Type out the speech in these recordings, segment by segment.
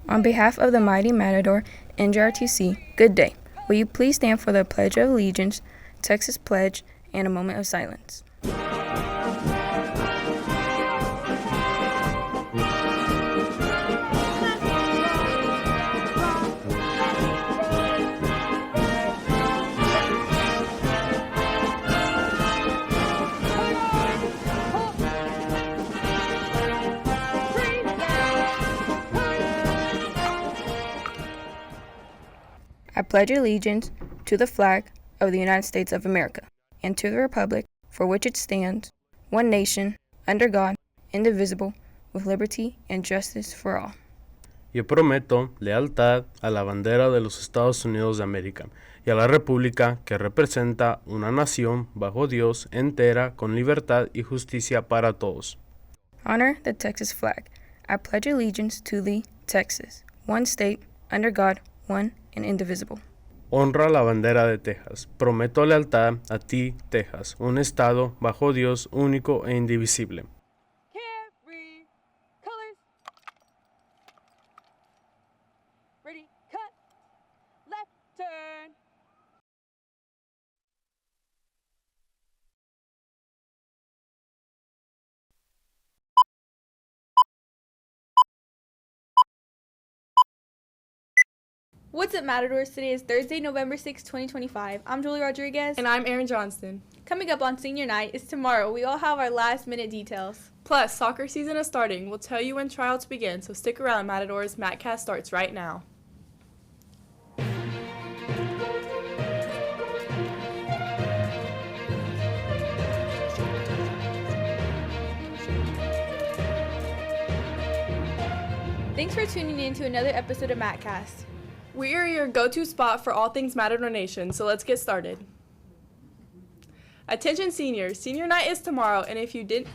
On behalf of the mighty Matador NJRTC, good day. Will you please stand for the Pledge of Allegiance, Texas Pledge, and a moment of silence. I pledge allegiance to the flag of the United States of America and to the republic for which it stands, one nation, under God, indivisible, with liberty and justice for all. Yo prometo lealtad a la bandera de los Estados Unidos de América y a la república que representa una nación bajo Dios entera con libertad y justicia para todos. Honor the Texas flag. I pledge allegiance to thee, Texas, one state, under God, one and indivisible. Honra la bandera de Texas. Prometo lealtad a ti, Texas, un estado bajo Dios único e indivisible. Carry colors. Ready, cut. Left turn. What's up, Matadors? Today is Thursday, November 6, 2025. I'm Jewellee Rodriguez. And I'm Erin Johnston. Coming up on Senior Night is tomorrow. We all have our last-minute details. Plus, soccer season is starting. We'll tell you when tryouts begin, so stick around, Matadors. MatCast starts right now. Thanks for tuning in to another episode of MatCast. We are your go-to spot for all things Matador Nation, so let's get started. Attention seniors, senior night is tomorrow, and if you didn't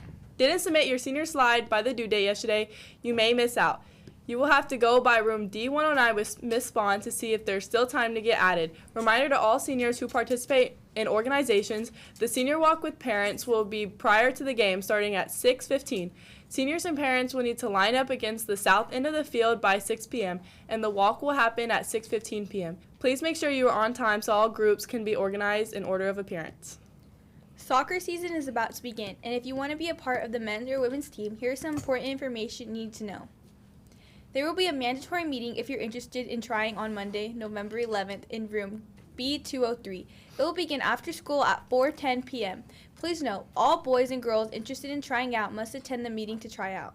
submit your senior slide by the due date yesterday, you may miss out. You will have to go by room D109 with Miss Spawn to see if there's still time to get added. Reminder to all seniors who participate in organizations, the senior walk with parents will be prior to the game starting at 6:15. Seniors and parents will need to line up against the south end of the field by 6 p.m., and the walk will happen at 6:15 p.m. Please make sure you are on time so all groups can be organized in order of appearance. Soccer season is about to begin, and if you want to be a part of the men's or women's team, here's some important information you need to know. There will be a mandatory meeting if you're interested in trying on Monday, November 11th in room B203. It will begin after school at 4:10 p.m. Please note, all boys and girls interested in trying out must attend the meeting to try out.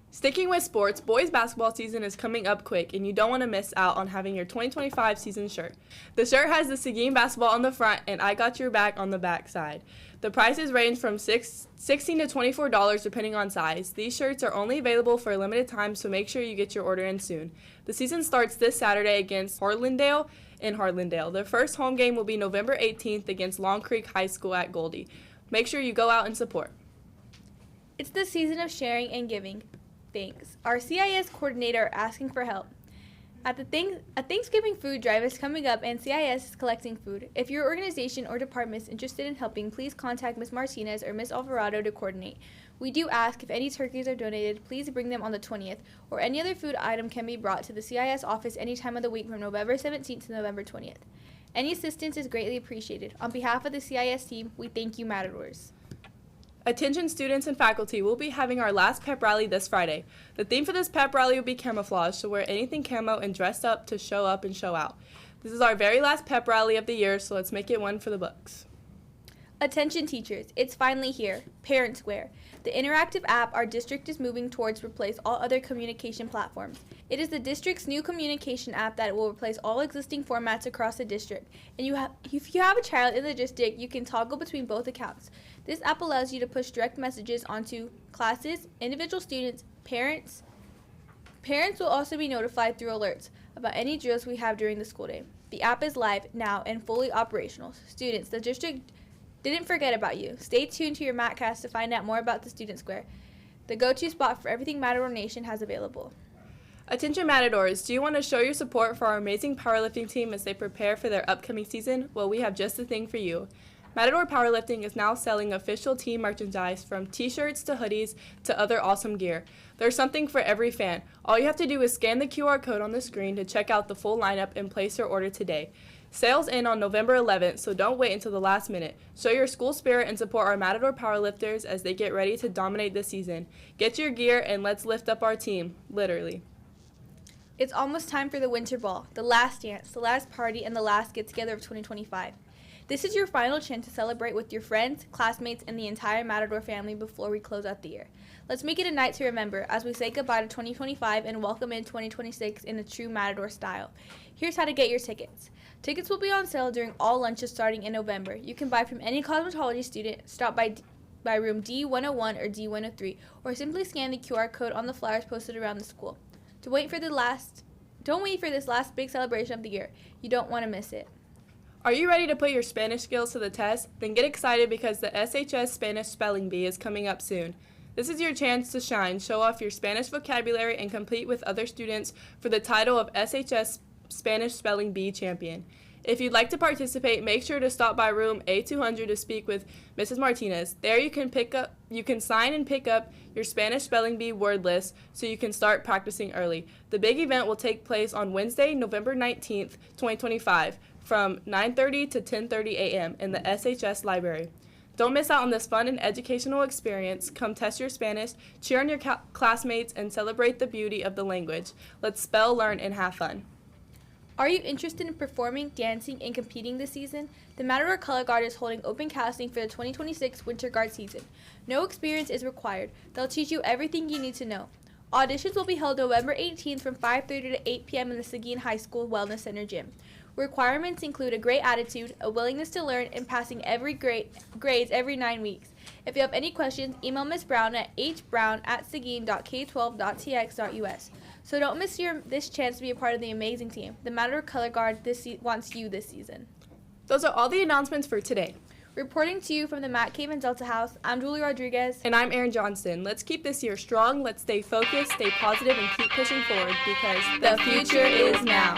Sticking with sports, boys basketball season is coming up quick, and you don't want to miss out on having your 2025 season shirt. The shirt has the Seguin basketball on the front, and I got your back on the back side. The prices range from $16 to $24 depending on size. These shirts are only available for a limited time, so make sure you get your order in soon. The season starts this Saturday against Harlandale in Harlandale. The first home game will be November 18th against Long Creek High School at Goldie. Make sure you go out and support. It's the season of sharing and giving. Thanks. Our CIS coordinator are asking for help. A Thanksgiving food drive is coming up, and CIS is collecting food. If your organization or department is interested in helping, please contact Ms. Martinez or Ms. Alvarado to coordinate. We do ask if any turkeys are donated, please bring them on the 20th, or any other food item can be brought to the CIS office any time of the week from November 17th to November 20th. Any assistance is greatly appreciated. On behalf of the CIS team, we thank you, Matadors. Attention students and faculty, we'll be having our last pep rally this Friday. The theme for this pep rally will be camouflage, so wear anything camo and dress up to show up and show out. This is our very last pep rally of the year, so let's make it one for the books. Attention teachers, it's finally here, Parent Square. The interactive app our district is moving towards replace all other communication platforms. It is the district's new communication app that will replace all existing formats across the district. And if you have a child in the district, you can toggle between both accounts. This app allows you to push direct messages onto classes, individual students, parents. Parents will also be notified through alerts about any drills we have during the school day. The app is live now and fully operational. Students, the district didn't forget about you. Stay tuned to your MatCast to find out more about the Student Square, the go-to spot for everything Matador Nation has available. Attention Matadors, do you want to show your support for our amazing powerlifting team as they prepare for their upcoming season? Well, we have just the thing for you. Matador Powerlifting is now selling official team merchandise from t-shirts to hoodies to other awesome gear. There's something for every fan. All you have to do is scan the QR code on the screen to check out the full lineup and place your order today. Sales end on November 11th, so don't wait until the last minute. Show your school spirit and support our Matador Powerlifters as they get ready to dominate this season. Get your gear and let's lift up our team, literally. It's almost time for the Winter Ball, the last dance, the last party, and the last get-together of 2025. This is your final chance to celebrate with your friends, classmates, and the entire Matador family before we close out the year. Let's make it a night to remember as we say goodbye to 2025 and welcome in 2026 in a true Matador style. Here's how to get your tickets. Tickets will be on sale during all lunches starting in November. You can buy from any cosmetology student, stop by room D101 or D103, or simply scan the QR code on the flyers posted around the school. Don't wait for this last big celebration of the year. You don't want to miss it. Are you ready to put your Spanish skills to the test? Then get excited because the SHS Spanish Spelling Bee is coming up soon. This is your chance to shine, show off your Spanish vocabulary, and compete with other students for the title of SHS Spanish Spelling Bee Champion. If you'd like to participate, make sure to stop by room A200 to speak with Mrs. Martinez. There you can sign and pick up your Spanish Spelling Bee word list so you can start practicing early. The big event will take place on Wednesday, November 19th, 2025 from 9:30 to 10:30 a.m. in the SHS library. Don't miss out on this fun and educational experience. Come test your Spanish, cheer on your classmates, and celebrate the beauty of the language. Let's spell, learn, and have fun. Are you interested in performing, dancing, and competing this season? The Matador Color Guard is holding open casting for the 2026 Winter Guard season. No experience is required. They'll teach you everything you need to know. Auditions will be held November 18th from 5:30 to 8 p.m. in the Seguin High School Wellness Center gym. Requirements include a great attitude, a willingness to learn, and passing every grades every 9 weeks. If you have any questions, email Ms. Brown at hbrown@seguin.k12.tx.us. So don't miss this chance to be a part of the amazing team. The Matador Color Guard wants you this season. Those are all the announcements for today. Reporting to you from the Matt Cave and Delta House, I'm Jewellee Rodriguez. And I'm Erin Johnston. Let's keep this year strong. Let's stay focused, stay positive, and keep pushing forward because the future is now.